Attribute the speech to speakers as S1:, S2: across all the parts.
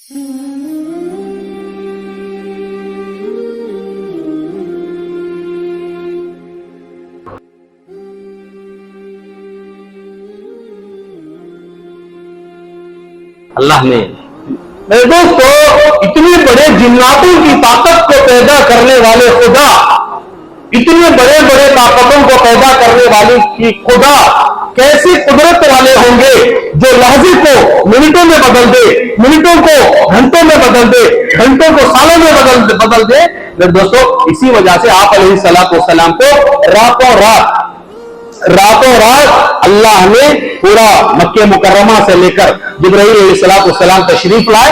S1: اللہ نے میرے دوستو اتنے بڑے جناتوں کی طاقت کو پیدا کرنے والے خدا، اتنے بڑے بڑے طاقتوں کو پیدا کرنے والے کی خدا کیسی قدرت والے ہوں گے جو لحظے کو منٹوں میں بدل دے، منٹوں کو گھنٹوں میں بدل دے، گھنٹوں کو سالوں میں بدل دے۔ میرے دوستو اسی وجہ سے آپ علیہ السلام کو راتوں رات اللہ نے پورا مکہ مکرمہ سے لے کر جبرائیل علیہ السلام تشریف لائے۔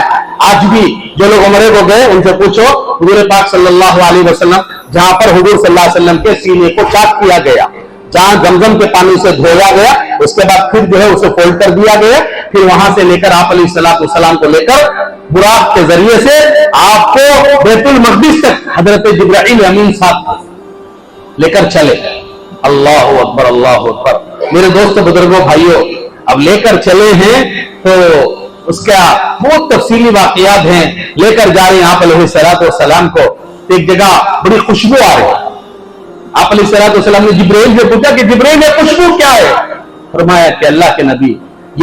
S1: آج بھی جو لوگ عمرے کو گئے ان سے پوچھو، حضور پاک صلی اللہ علیہ وسلم جہاں پر حضور صلی اللہ علیہ وسلم کے سینے کو چاک کیا گیا، جہاں زمزم کے پانی سے دھویا گیا، اس کے بعد پھر جو ہے اسے فولڈ کر دیا گیا، پھر وہاں سے لے کر آپ علیہ السلام کو لے کر براق کے ذریعے سے آپ کو بیت المقدس تک حضرت جبرائیل امین صاحب لے کر چلے۔ اللہ اکبر، اللہ اکبر۔ میرے دوست بزرگوں بھائیوں، اب لے کر چلے ہیں تو اس کا بہت تفصیلی واقعات ہیں۔ لے کر جا رہے ہیں آپ علیہ السلام کو، ایک جگہ بڑی خوشبو آ رہی ہے۔ آپ علیہ السلام نے جبرائیل سے پوچھا کہ جبرائیل یہ خوشبو کیا ہے؟ فرمایا کہ اللہ کے نبی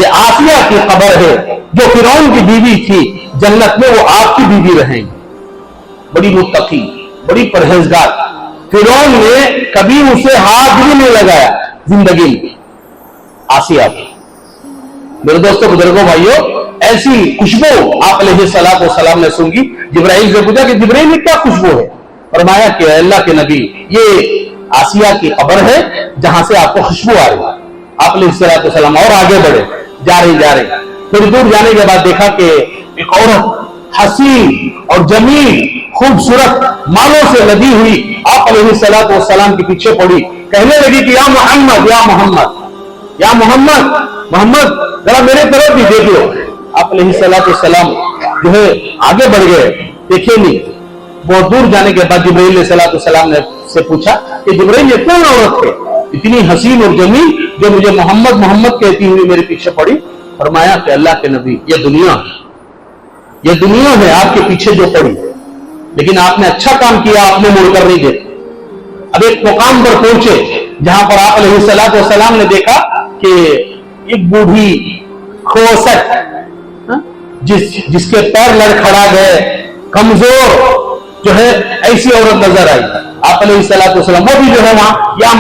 S1: یہ آسیہ کی قبر ہے جو فرعون کی بیوی تھی، جنت میں وہ آپ کی بیوی رہیں گی، بڑی متقی، بڑی پرہیزگار۔ فرعون نے کبھی اسے ہاتھ بھی نہیں لگایا زندگی میں، آسیہ کی۔ میرے دوستوں بزرگوں بھائیوں، ایسی خوشبو آپ علیہ السلام نے سونگی۔ جبرائیل سے پوچھا کہ جبرائیل یہ کیا خوشبو ہے؟ فرمایا کہ اللہ کے نبی یہ آسیہ کی قبر ہے جہاں سے آپ کو خوشبو آ رہی ہے۔ آپ علیہ السلام اور آگے بڑھے، جا رہے پھر دور جانے کے بعد دیکھا کہ ایک عورت حسین اور جمیل خوبصورت مالوں سے لدی ہوئی آپ علیہ السلام کے پیچھے پڑی، کہنے لگی کہ یا محمد یا محمد یا محمد محمد ذرا میرے طرف بھی دیکھ لو۔ آپ علیہ السلام جو ہے آگے بڑھ گئے، دیکھے نہیں۔ بہت دور جانے کے بعد جبرائیل علیہ السلام نے سے پوچھا کہ جبرائیل یہ کون عورت ہے اتنی حسین اور جمیل جو مجھے محمد محمد کہتی ہوئی میرے پیچھے پڑی؟ فرمایا کہ اللہ کے نبی یہ دنیا ہے آپ کے پیچھے جو پڑی، لیکن آپ نے اچھا کام کیا، آپ نے مڑ کر نہیں دیکھا۔ اب ایک مقام پر پہنچے جہاں پر آپ علیہ السلام نے دیکھا کہ ایک بوڑھی کھوسٹ جس کے پیر لڑکھڑا گئے، کمزور جو ہے ایسی عورت نظر آئی۔ آپ علیہ السلام وہ بھی جو ہے وہاں یا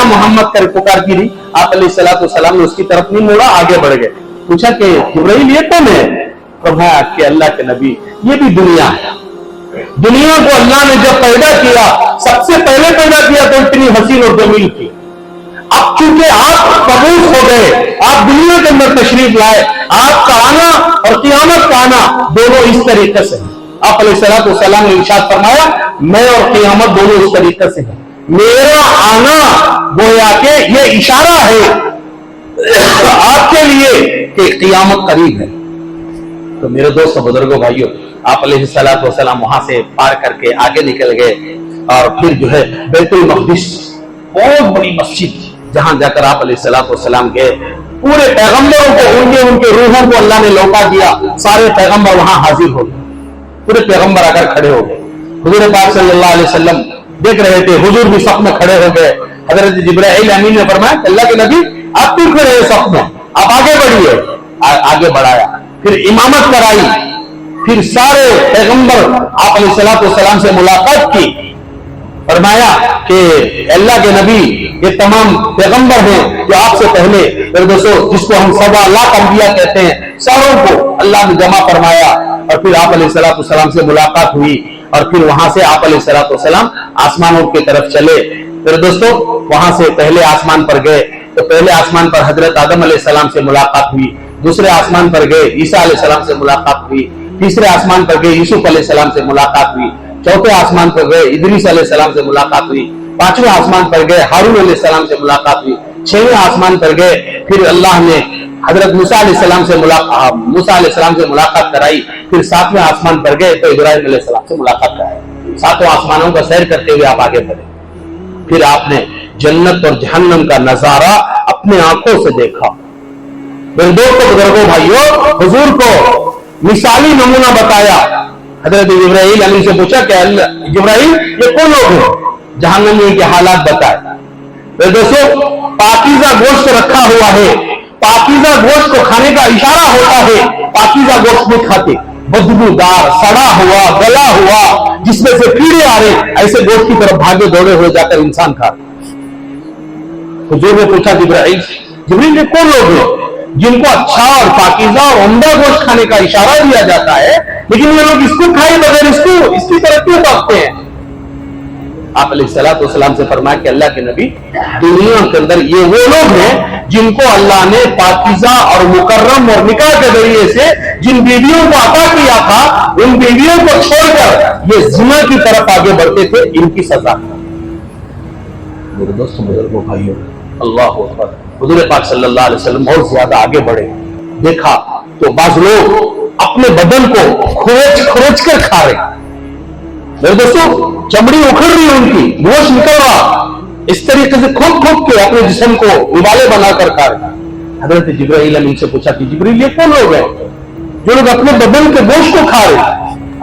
S1: محمد کر پکارتی رہی۔ آپ علیہ السلام نے اس کی طرف نہیں موڑا، آگے بڑھ گئے۔ پوچھا کہ جبرائیل یہ کون ہے؟ فرمایا کہ اللہ کے نبی یہ بھی دنیا ہے۔ دنیا کو اللہ نے جب پیدا کیا، سب سے پہلے پیدا کیا تو اتنی حسین اور جمیل تھی۔ اب چونکہ آپ قبول ہو گئے، آپ دنیا کے اندر تشریف لائے، آپ کا آنا اور قیامت کا آنا دونوں اس طریقے سے ہیں۔ آپ علیہ السلام نے ارشاد فرمایا میں اور قیامت دونوں اس طریقے سے ہیں۔ میرا آنا گویا کہ یہ اشارہ ہے آپ کے لیے کہ قیامت قریب ہے۔ تو میرے دوست بزرگوں بھائیوں، آپ علیہ السلام وہاں سے پار کر کے آگے نکل گئے اور پھر جو ہے بیت المقدس بہت بڑی مسجد جہاں جا کر آپ علیہ السلام گئے۔ پورے پیغمبروں کو ان کے روحوں کو اللہ نے لوٹا دیا، سارے پیغمبر وہاں حاضر ہو گئے، پورے پیغمبر آ کر کھڑے ہو گئے۔ حضور پاک صلی اللہ علیہ وسلم دیکھ رہے تھے، حضور بھی صف میں کھڑے ہو گئے۔ حضرت جبرائیل امین نے فرمایا کہ اللہ کے نبی آپ کیوں کھڑے ہیں صف میں، آپ آگے بڑھیے۔ آگے بڑھایا، پھر امامت کرائی، پھر سارے پیغمبر آپ علیہ السلام سے ملاقات کی۔ فرمایا کہ اللہ کے نبی یہ تمام پیغمبر ہیں جو آپ سے پہلے جس کو ہم 1.25 لاکھ انبیاء کہتے ہیں، ساروں کو اللہ نے جمع فرمایا۔ اور پھر آپ علیہ السلام سے ملاقات ہوئی اور پھر وہاں سے آپ علیہ السلام آسمانوں کی طرف چلے۔ پھر دوستو وہاں سے پہلے آسمان پر گئے تو پہلے آسمان پر حضرت آدم علیہ السلام سے ملاقات ہوئی، دوسرے آسمان پر گئے عیسیٰ علیہ السلام سے ملاقات ہوئی، تیسرے آسمان پر گئے یوسف علیہ السلام سے ملاقات ہوئی، چوتھے آسمان پر گئے ادریس علیہ السلام سے ملاقات ہوئی، پانچویں آسمان پر گئے ہارون علیہ السلام سے ملاقات ہوئی، چھویں آسمان پر گئے پھر اللہ نے حضرت موسیٰ علیہ السلام سے ملاقات کرائی، پھر 7ویں آسمان پر گئے تو ابراہیم علیہ السلام سے ملاقات کرائی۔ 7 آسمانوں کا سیر کرتے ہوئے آپ آگے بڑھے، پھر آپ نے جنت اور جہنم کا نظارہ اپنے آنکھوں سے دیکھا۔ میرے دوستوں بزرگوں بھائیوں، حضور کو मिसाली नमूना बताया। हजरत जिब्राइल अमीन से पूछा कि जिब्राइल ये कौन लोग हैं, जहन्नमी के हालात बताए। तो दोस्तों पाकीज़ा गोश्त रखा हुआ है, पाकीज़ा गोश्त को खाने का इशारा होता है, पाकीज़ा गोश्त नहीं खाते, बदबूदार सड़ा हुआ गला हुआ जिसमें से कीड़े आ रहे, ऐसे गोश्त की तरफ भागे दौड़े हुए जाकर इंसान खा। हुजूर ने पूछा जिब्राइल ये कौन लोग हैं जिनको अच्छा और पाकीज़ा और उम्दा गोश्त खाने का इशारा दिया जाता है, लेकिन ये लोग इसको खाए बगैर इसकी तरफ क्यों भागते हैं। आप अलैहिस्सलाम से फरमाया कि अल्लाह के नबी दुनिया के अंदर ये वो लोग हैं जिनको अल्लाह ने पाकीज़ा और मुकर्रम और निकाह के जरिए से जिन बीवियों को अता किया था, उन बीवियों को छोड़कर ये जिना की तरफ आगे बढ़ते थे, इनकी सजा। मेरे दोस्तों बुजुर्गों भाइयों, अल्लाह अकबर, हुजूर पाक सल्लल्लाहु अलैहि वसल्लम बहुत ज्यादा आगे बढ़े। देखा तो बाज लोग अपने बदन को खरोच कर खा रहे। मेरे दोस्तों चमड़ी उखड़ रही है, उनकी गोश्त निकल रहा, इस तरीके से खोप के अपने जिस्म को उबाले बनाकर खा रहे। हजरत जिब्राइल अमीन से पूछा कि जिब्रील ये कौन लोग हैं जो लोग अपने बदन के गोश्त को खा रहे।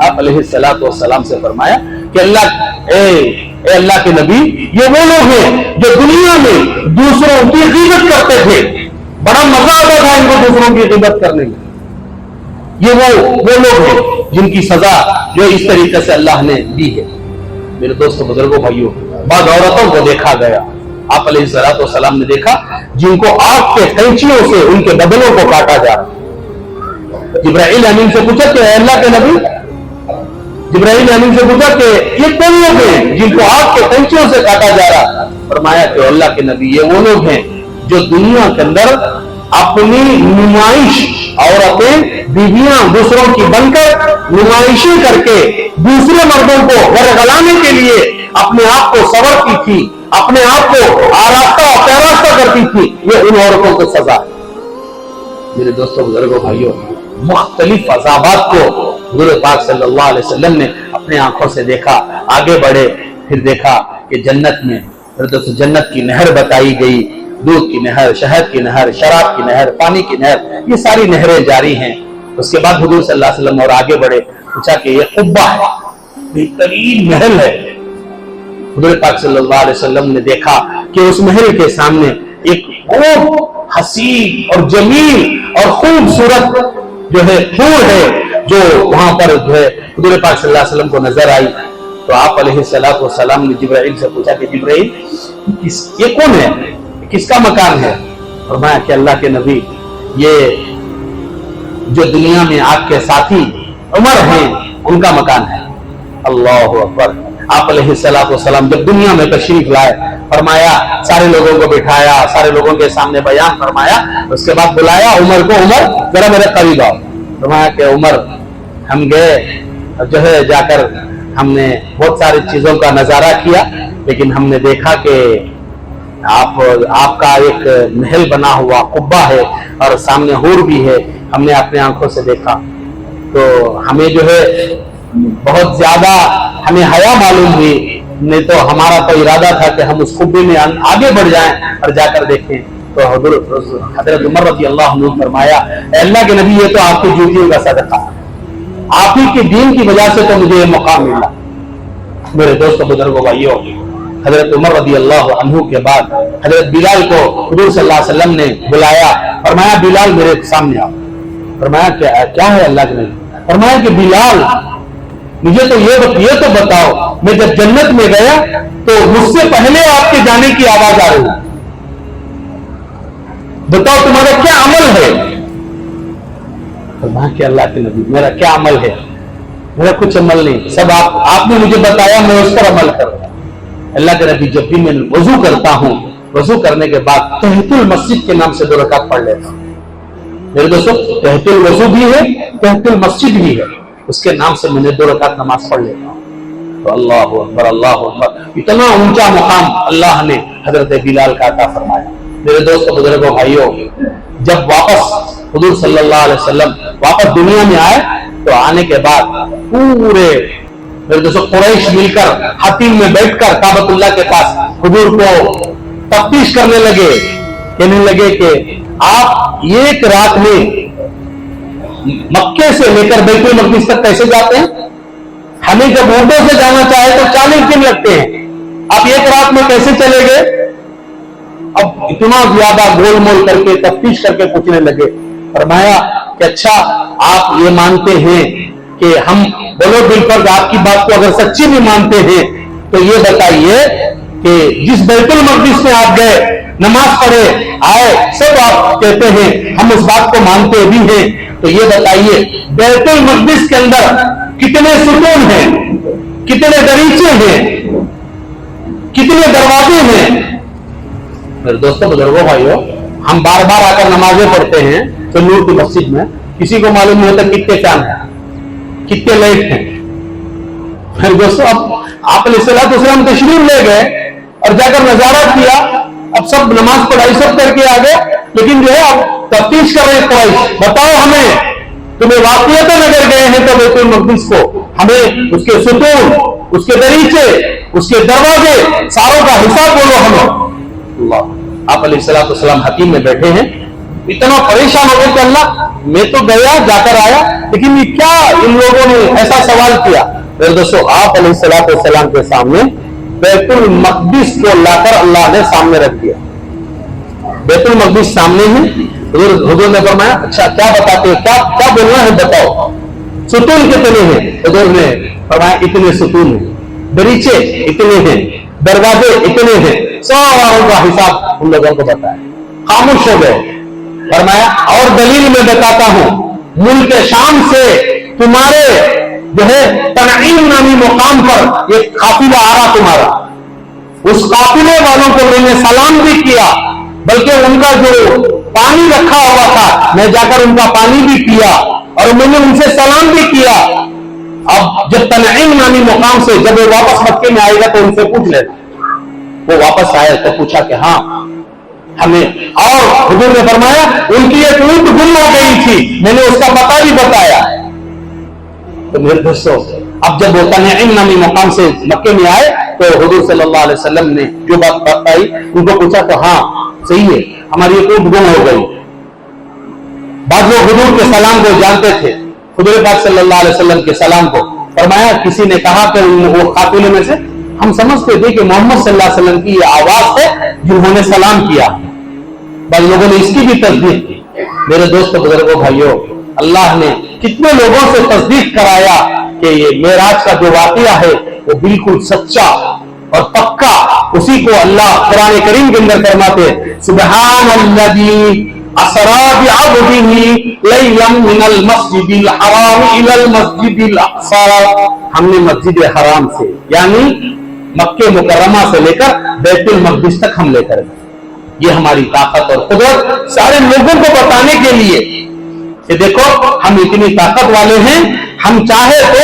S1: आप अलैहिस्सलाम से फरमाया कि अल्लाह के नबी ये वो लोग हैं जो दुनिया में दूसरों की ग़ीबत करते थे, बड़ा मजा आता था इनको दूसरों की ग़ीबत करने में। ये वो लोग हैं जिनकी सजा जो इस तरीके से अल्लाह ने दी है। मेरे दोस्तों बुजुर्गों भाइयों, बाद औरतों को देखा गया, आप अलैहिस्सलाम ने देखा जिनको आग के कैंचियों से उनके बदनों को काटा जा रहा। जिब्राइल अमीन से पूछा कि अल्लाह के नबी, जिब्राइल अमीन से पूछा कि ये कौन लोग हैं जिनको आग के कैंचियों से काटा जा रहा। फरमाया कि अल्लाह के नबी ये वो लोग हैं जो दुनिया के अंदर अपनी नुमाइश, औरतें बीवियां दूसरों की बनकर नुमाइशें करके दूसरे मर्दों को वरगलाने के लिए अपने आप को संवरती थी, अपने आप को आरास्ता और पैरास्ता करती थी। ये उन औरतों को सजा है। मेरे दोस्तों बुजुर्गों भाइयों, मुख्तलिफ अज़ाबात को हुज़ूर पाक सल्लल्लाहु अलैहि वसल्लम ने अपने आंखों से देखा, आगे बढ़े, फिर देखा कि जन्नत में जन्नत की नहर बताई गई, दूध की नहर, शहद की नहर, शराब की नहर, पानी की नहर, ये सारी नहरें जारी हैं। उसके बाद हुजूर सल्लल्लाहु अलैहि वसल्लम और आगे बढ़े, पूछा कि ये कुब्बा है, बेहतरीन महल है। हुजूर पाक सल्लल्लाहु अलैहि वसल्लम ने देखा कि उस महल के सामने एक खूब हसीन और जमील और खूबसूरत जो है फूल है, जो वहां पर जो है हुजूर पाक सल्लल्लाहु अलैहि वसल्लम को नजर आई। तो आप अलैहिस्सलाम ने जिब्राइल से पूछा कि जिब्राइल ये कौन है, किसका मकान है। फरमाया कि अल्लाह के नबी ये जो दुनिया में आपके साथी उमर हैं उनका मकान है। अल्लाह अकबर। आप अलैहिस्सलाम जब दुनिया में तशरीफ लाए, फरमाया सारे लोगों को बिठाया, सारे लोगों के सामने बयान फरमाया, उसके बाद बुलाया उमर को, उमर जरा मेरे करीब आओ। फरमाया कि उमर हम गए, जो है जाकर हमने बहुत सारी चीजों का नजारा किया, लेकिन हमने देखा कि आपका एक महल बना हुआ कुब्बा है और सामने हूर भी है, हमने अपने आंखों से देखा। तो हमें जो है बहुत ज्यादा हमें हया मालूम हुई, नहीं तो हमारा तो इरादा था कि हम उस कुब्बे में आगे बढ़ जाएं और जाकर देखें। तो हजरत उमर रज़ी अल्लाह अन्हु फरमाया, अल्लाह के नबी ये तो आपकी जूतियों का सदका, आप ही के दीन की वजह से तो मुझे ये मौका मिला। मेरे दोस्तों बुजुर्गों भाइयों, हजरत उमर रज़ी अल्लाह अन्हु के बाद हजरत बिलाल को हुजूर सल्लल्लाहु अलैहि वसल्लम ने बुलाया, फरमाया बिलाल मेरे सामने आओ। फरमाया क्या है अल्लाह के नबी। फरमाया कि बिलाल मुझे तो ये तो बताओ, मैं जब जन्नत में गया तो मुझसे पहले आपके जाने की आवाज आ रही, बताओ तुम्हारा क्या अमल है। फरमाया कि अल्लाह के नबी मेरा क्या अमल है, मेरा कुछ अमल नहीं, सब आपने मुझे बताया, मैं उस पर अमल करूं। अल्लाह के नबी जब भी मैं वजू करता हूं, वजू करने के बाद तहतुल मस्जिद के नाम से 2 रकात पढ़ लेता हूं। मेरे दोस्तों तहतुल वजू भी है, तहतुल मस्जिद भी है, उसके नाम से मैंने 2 रकात नमाज पढ़ लेता हूं। तो अल्लाह अकबर, अल्लाह अकबर, इतना ऊंचा मुकाम अल्लाह ने हजरत बिलाल का अता फरमाया। मेरे दोस्तों बुजुर्गों भाइयों, जब वापस हुजूर सल्लल्लाहु अलैहि वसल्लम वापस दुनिया में आए, तो आने के बाद पूरे मेरे दोस्तों कुरैश मिलकर हतीम में बैठकर काबतुल्लाह के पास हुजूर को तफ्तीश करने लगे, कहने लगे कि आप एक रात में مکے سے لے کر بیت المقدس تک کیسے جاتے ہیں؟ ہمیں جب اردو سے جانا چاہے تو 40 دن لگتے ہیں، آپ ایک رات میں کیسے چلے گئے؟ اب اتنا زیادہ گول مول کر کے تفتیش کر کے پوچھنے لگے. فرمایا کہ اچھا آپ یہ مانتے ہیں کہ ہم بولو دل پر آپ کی بات کو اگر سچی بھی مانتے ہیں تو یہ بتائیے کہ جس بیت المقدس میں آپ گئے، نماز پڑھے آئے، سب آپ کہتے ہیں ہم اس بات کو مانتے بھی ہیں، تو یہ بتائیے بیت المقدس کے اندر کتنے ستون ہیں، کتنے دریچے ہیں، کتنے دروازے ہیں؟ میرے دوستوں بزرگوں بھائیوں، ہم بار بار آ کر نمازیں پڑھتے ہیں تو نور کی مسجد میں، کسی کو معلوم نہیں ہوتا کتنے چاند ہیں، کتنے لائٹ ہیں. میرے دوستوں اب آپ علیہ الصلوۃ والسلام تشریف لے گئے اور جا کر نظارہ کیا، اب سب نماز پڑھائی سب کر کے آ گئے، لیکن جو ہے اب تفتیش کر رہے قریش، بتاؤ ہمیں تمہیں واقعیتاً اگر گئے ہیں تو بیت المقدس کو ہمیں اس کے ستون، اس کے دریچے، اس کے دروازے ساروں کا حساب بولو ہمیں. اللہ آپ علیہ الصلوۃ والسلام حتیم میں بیٹھے ہیں، اتنا پریشان ہو گئے کہ اللہ میں تو گیا جا کر آیا، لیکن یہ کیا ان لوگوں نے ایسا سوال کیا؟ میرے دوستو آپ علیہ الصلوۃ والسلام کے سامنے بیت المقدس کو لا کر اللہ نے سامنے رکھ دیا. بیت المقدس سامنے ہے، حضور نے فرمایا اچھا کیا بتاتے ہیں، کیا بولنا ہے بتاؤ، ستون کتنے ہیں؟ حضور نے فرمایا اتنے ستون ہیں، دریچے اتنے ہیں، دروازے اتنے ہیں، ساروں کا حساب ان لوگوں کو بتایا. خاموش ہو گئے. فرمایا اور دلیل میں بتاتا ہوں، ملک شام سے تمہارے جو ہے تنعیم نامی مقام پر ایک قافلہ آ رہا تمہارا، اس قافلے والوں کو میں نے سلام بھی کیا، بلکہ ان کا جو پانی رکھا ہوا تھا میں جا کر ان کا پانی بھی پیا اور میں نے ان سے سلام بھی کیا. اب جب تنعیم نامی مقام سے جب وہ واپس مکے میں آئے گا تو ان سے پوچھ لینا. وہ واپس آئے تو پوچھا کہ ہاں ہمیں، اور حضور نے فرمایا ان کی ایک اونٹ گم ہو گئی تھی، میں نے اس کا پتہ بھی بتایا. تو میرے دوستوں اب جب وہ تنعیم نامی مقام سے مکے میں آئے تو حضور صلی اللہ علیہ وسلم نے جو بات بتائی ان کو پوچھا تو ہاں صحیح ہے ہماری ایک اونٹ گم ہو گئی. بعض لوگ حضور کے سلام کو جانتے تھے، حضور پاک صلی اللہ علیہ وسلم کے سلام کو. فرمایا کسی نے کہا کہ وہ قافلے میں سے ہم سمجھتے تھے کہ محمد صلی اللہ علیہ وسلم کی یہ آواز ہے جنہوں نے سلام کیا. بعض لوگوں نے اس کی بھی تصدیق کی. میرے دوست بزرگوں بھائیوں، اللہ نے کتنے لوگوں سے تصدیق کرایا کہ یہ معراج کا جو واقعہ ہے وہ بالکل سچا اور پکا. اسی کو اللہ قرآن کریم کے اندر فرماتے سبحان الذی اسری بعبدہ لیلا من المسجد الحرام الی المسجد الاقصی. ہم نے مسجد حرام سے یعنی مکہ مکرمہ سے لے کر بیت المقدس تک ہم لے کر گئے. یہ ہماری طاقت اور قدرت سارے لوگوں کو بتانے کے لیے کہ دیکھو ہم اتنی طاقت والے ہیں، ہم چاہے تو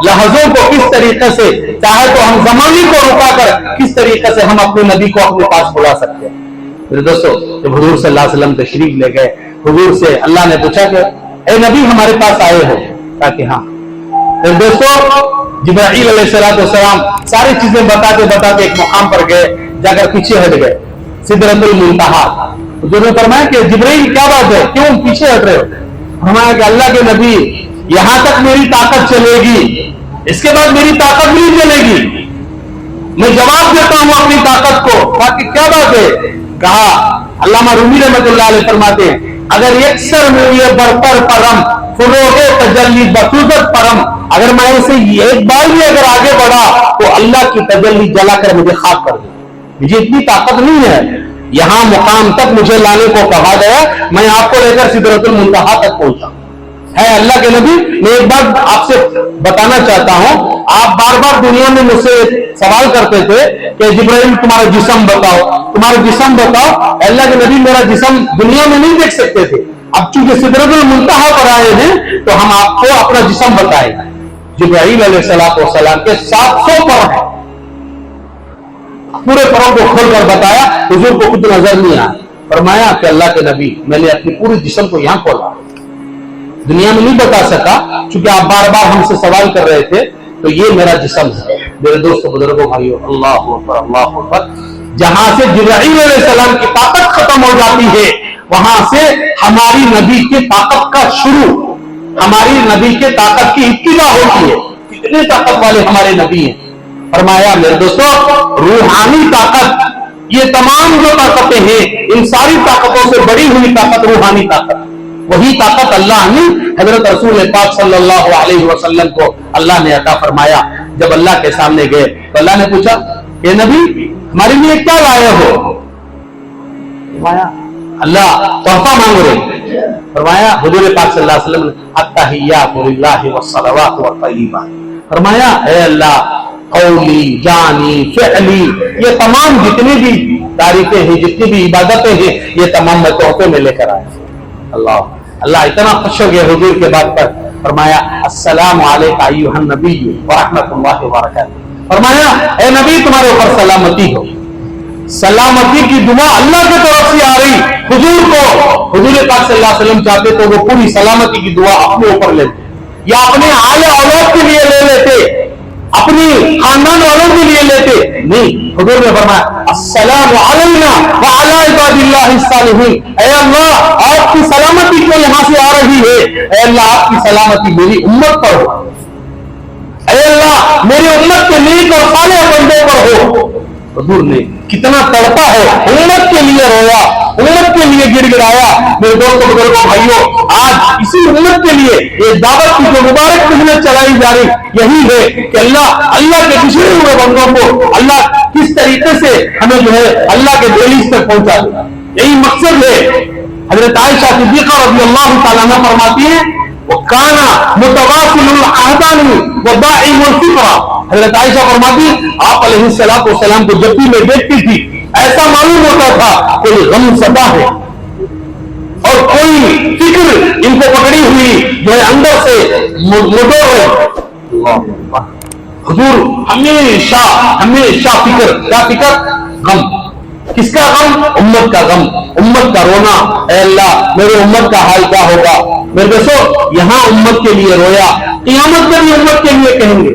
S1: لحظوں کو کس طریقے سے، چاہے تو ہم زمانے کو رکا کر کس طریقے سے ہم اپنے نبی کو اپنے پاس بلا سکتے ہیں. میرے دوستو جب حضور صلی اللہ علیہ وسلم تشریف لے گئے، حضور سے اللہ نے پوچھا کہ اے نبی ہمارے پاس آئے ہو؟ کہا کہ ہاں. میرے دوستو جبرائیل علیہ السلام ساری چیزیں بتاتے بتاتے ایک مقام پر گئے، جا کر پیچھے ہٹ گئے، سدرۃ المنتہا. حضور نے فرمایا کہ جبرائیل کیا بات ہے، کیوں پیچھے ہٹ رہے ہو؟ فرمایا کہ اللہ کے نبی یہاں تک میری طاقت چلے گی، اس کے بعد میری طاقت نہیں چلے گی، میں جواب دیتا ہوں اپنی طاقت کو. کہا کہ کیا بات ہے؟ کہا علامہ رومی رحمۃ اللہ علیہ فرماتے ہیں اگر یکسر موئے برتر پرم فروغ تجلی بسوزت پرم، اگر میں اسے ایک بار بھی اگر آگے بڑھا تو اللہ کی تجلی جلا کر مجھے خاک کر دے. مجھے اتنی طاقت نہیں ہے، یہاں مقام تک مجھے لانے کو کہا گیا، میں آپ کو لے کر سدرۃ المنتہا تک پہنچا. ہے اللہ کے نبی میں ایک بات آپ سے بتانا چاہتا ہوں، آپ بار بار دنیا میں مجھ سے سوال کرتے تھے کہ جبرائیل تمہارا جسم بتاؤ، تمہارا جسم بتاؤ. اللہ کے نبی میرا جسم دنیا میں نہیں دیکھ سکتے تھے، اب چونکہ سدرۃ المنتہا پر آئے ہیں تو ہم آپ کو اپنا جسم بتائیں. جبرائیل علیہ السلام کے 700 پر ہیں، پورے پروں کو کھول کر بتایا، حضور کو کچھ نظر نہیں آیا. فرمایا کہ اللہ کے نبی میں نے اپنی پوری جسم کو یہاں کھولا، دنیا میں نہیں بتا سکا چونکہ آپ بار بار ہم سے سوال کر رہے تھے، تو یہ میرا جسم ہے. میرے دوستوں بزرگوں بھائیوں، اللہ اکبر اللہ اکبر. جہاں سے جبرائیل علیہ السلام کی طاقت ختم ہو جاتی ہے وہاں سے ہماری نبی کی طاقت کا شروع. हमारी नबी के ताकत की इत्तिबा होती है। कितने ताकत वाले हमारे नबी हैं। फरमाया मेरे दोस्तों, रूहानी ताकत, ये तमाम जो ताकतें हैं, इन सारी ताकतों से बड़ी हुई ताकत रूहानी ताकत, वही ताकत अल्लाह ने हजरत रसूल पाक सल्लल्लाहु अलैहि वसल्लम को अल्लाह ने अता फरमाया। जब अल्लाह के सामने गए तो अल्लाह ने पूछा, ये नबी हमारे लिए क्या लाए हो? फरमाया अल्लाह तोहफा मांग रहे। फरमाया हुजूर पाक सल्लल्लाहु अलैहि वसल्लम, अत्तहिय्यातु लिल्लाहि वस्सलावातु वत्तय्यिबात। फरमाया ए अल्लाह, कौली जानी फ़िअली, ये तमाम जितनी भी तारीफें हैं, जितनी भी इबादतें हैं, ये तमाम मैं तोहफे में लेकर आया। अल्लाह अल्लाह इतना खुश हो गया हुजूर के बात पर। फरमाया अस्सलामु अलैका अय्युहन नबी व रहमतुल्लाहि व बरकातहू। फरमाया ए नबी, तुम्हारे ऊपर सलामती हो। सलामती की दुआ अल्लाह की तरफ से आ रही हुजूर को। हुजूर पाक सल्लल्लाहु अलैहि वसल्लम चाहते तो वो पूरी सलामती की दुआ अपने ऊपर लेते, या अपने आले औलाद के लिए ले लेते, अपनी खानदान वालों के लिए लेते। नहीं, हुजूर ने फरमाया अस्सलामु अलैना व अला इबादिल्लाहिस सालिहीन। ऐ अल्लाह, आपकी सलामती क्यों यहां से आ रही है? ऐ अल्लाह, आपकी सलामती मेरी उम्मत पर हो। ऐ अल्लाह, मेरी उम्मत के नेक और सालेह बंदों पर हो। हुजूर ने कितना तड़पा है, उम्मत के लिए रोया, उम्मत के लिए गिड़गिड़ाया। मेरे दोस्तों बुजुर्गों भाइयों, आज इसी उम्मत के लिए ये दावत की जो मुबारक मेहनत चलाई जा रही, यही है कि अल्लाह के पिछड़े हुए बंदों को अल्लाह किस तरीके से हमें जो है अल्लाह के दहलीज तक पहुंचा देगा, यही मकसद है। हजरत आयशा सिद्दीक़ा रज़ियल्लाहु ताला अन्हा फरमाती है, वो काना मुतवासिलुल अहदानी व दाइमुल फिक्रा। हजरत आयशा फरमाती, आप अलैहिस्सलातु वस्सलाम को जब भी मैं देखती थी, ऐसा मालूम होता था कोई गम सदा है और कोई फिक्र इनको पकड़ी हुई जो है अंदर से मुडोर है। हुजूर हमेशा हमेशा फिक्र, क्या फिक्र? गम। किसका गम? उम्मत का गम, उम्मत का रोना। ऐ अल्लाह, मेरे उम्मत का हाल क्या होगा? मेरे दोस्तों, यहां उम्मत के लिए रोया, क़यामत में भी उम्मत के लिए कहेंगे।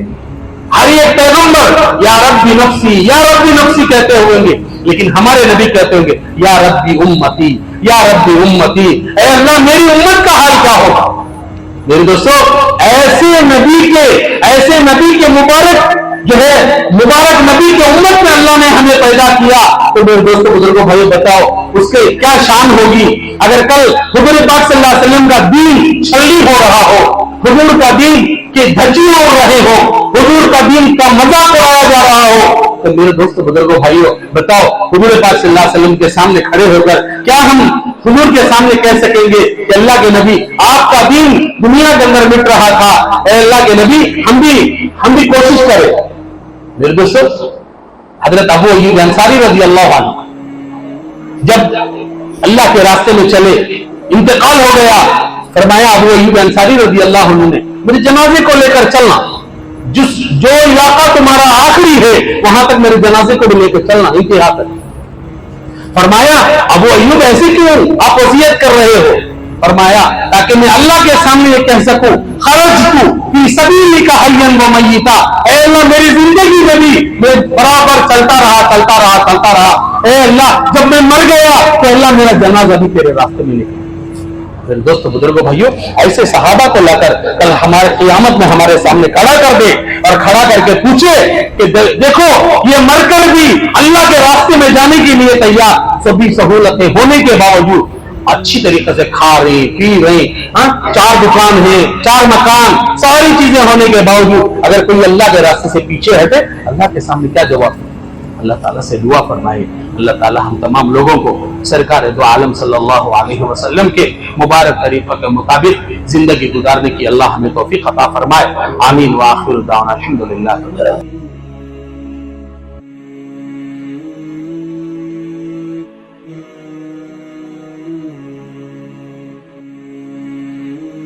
S1: हर एक पैगंबर या रब्बी नफ्सी कहते होंगे, लेकिन हमारे नबी कहते होंगे या रब्बी उम्मती, या रब्बी उम्मती। ऐ अल्लाह, मेरी उम्मत का हाल क्या होगा? मेरे दोस्तों, ऐसे नबी के मुबारक जो है, मुबारक नबी के उम्मत में अल्लाह ने हमें पैदा किया, तो मेरे दोस्तों बुजुर्गों भाइयों बताओ उसके क्या शान होगी। अगर कल हुजूर पाक सल्लल्लाहु अलैहि वसल्लम का दीन छलनी हो रहा हो, हुजूर का दीन के धज्जियां उड़ रहे हो, हुजूर का दीन का मजाक उड़ाया जा रहा हो, तो मेरे दोस्तों बुजुर्गों भाइयों बताओ, हुजूर पाक सल्लल्लाहु अलैहि वसल्लम के सामने खड़े होकर क्या हम हुजूर के सामने कह सकेंगे कि अल्लाह के नबी, आपका दीन दुनिया के अंदर मिट रहा था, ऐ अल्लाह के नबी हम भी कोशिश करें। मेरे दोस्तों, हजरत अबू अय्यूब अंसारी रज़ियल्लाहु अन्हु जब अल्लाह के रास्ते में चले, इंतकाल हो गया, फरमाया अबू अय्यूब अंसारी रज़ियल्लाहु अन्हु ने, मेरे जनाजे को लेकर चलना, जो इलाका तुम्हारा आखिरी है वहां तक मेरे जनाजे को भी लेकर चलना, इंतहा तक। फरमाया अबू अय्यूब ऐसे क्यों आप वसीयत कर रहे हो? फरमाया ताकि मैं अल्लाह के सामने ये कह सकूं, खरजतु फी सबीलिका हय्यन व मय्यिता। ऐ अल्लाह, मेरी जिंदगी में भी मैं बराबर चलता रहा। ऐ अल्लाह, जब मैं मर गया तो अल्लाह मेरा जनाजा भी तेरे रास्ते में लेके। फिर दोस्तों बुजुर्गों भाइयों, ऐसे सहाबा को लाकर कल हमारे क़यामत में हमारे सामने खड़ा कर दे और खड़ा करके पूछे कि देखो, ये मरकर भी अल्लाह के रास्ते में जाने के लिए तैयार, सभी सहूलतें होने के बावजूद अच्छी तरीके से खा रहे पी रहे, 4 दुकान है, 4 मकान, सारी चीजें होने के बावजूद अगर कोई अल्लाह के रास्ते से पीछे हटे, अल्लाह के सामने क्या जवाब? अल्लाह ताला से दुआ फरमाए, अल्लाह ताला हम तमाम लोगों को सरकार दो आलम सल्लल्लाहु अलैहि वसल्लम के मुबारक तरीक़े के मुताबिक जिंदगी गुजारने की अल्लाह हमें तौफीक अता फरमाए। आमीन व आखिर दावाना अल्हम्दुलिल्लाह।